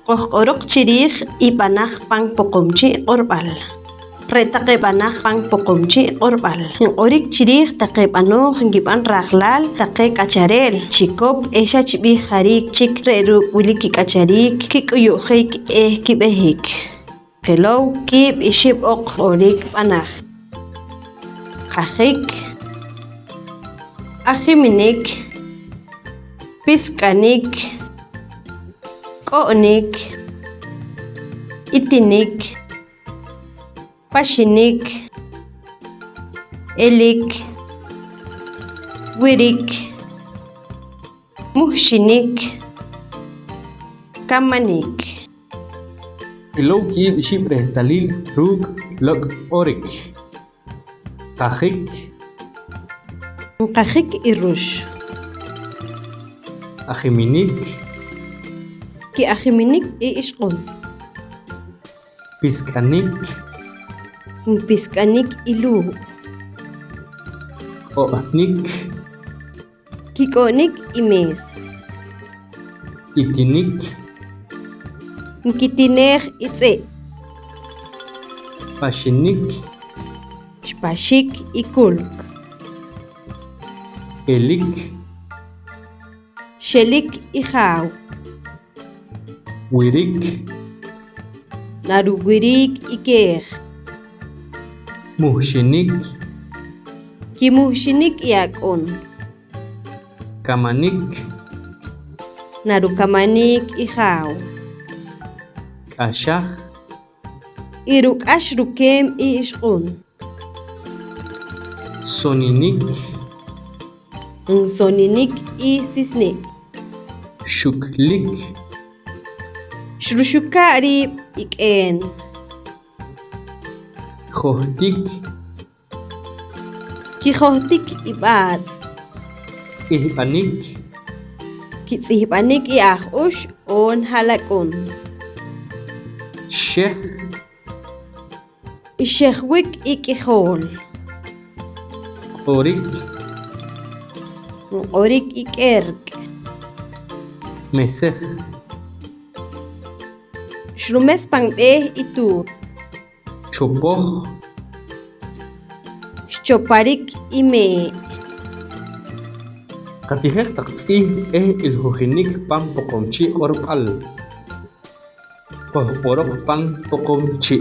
Qojq'oroq chiriij ib'anaj pan poqomchi q'orb'al. Re taq eb'anaj pan poqomchi q'orb'al. Inq'orik chiriij taq eb'anooj nkib'an rajlaal taq k'acharel chikop e xachb'ij jariik chik re ruk' wili kik'achariik kik'uyu'jik kib'ejik. Jelow ki'ab' ixib' oq q'orik b'anaj. Qajik, ajiminik, pisk'anik, k'o'nik, itinik, paxinik, elik, wirik, muhxinik, kamanik. Ilow ki'ab' ixib' rehtalil ruk' lok' orik. Qajik, Qajik irux. ajiminik, Ki'ajiminik ixq'un. pisk'anik, Pisk'anik ilu'. k'o'nik, Kik'o'nik imees. itinik, Kitineej itz'e'. paxinik, Xpaxik ikulk. elik, Xelik ijaaw. wirik, Naruwirik ikeej. muhxinik, Kimuhxinik iak'un. kamanik, Narukamanik ijaaw. k'axaj, Iruk'ax rukeem ixq'un. soninik, Soninik isisnik. xuklik, Xruxuka' riib' ik'een. jojtik, Kijojtik ib'aatz'. tz'ihb'anik, Kitz'ihb'anik iaj'ux o njalak'un. xej, Ixejwik ik'ijool. q'orik, Q'orik ik'erk'. mesej, Xrumes panb'ej ituut. chopoj, Xchoparik imee'. qatijej taq tz'ij iljujinik pan poqomchi q'orb'al. Qojq'oroq pan poqomchi.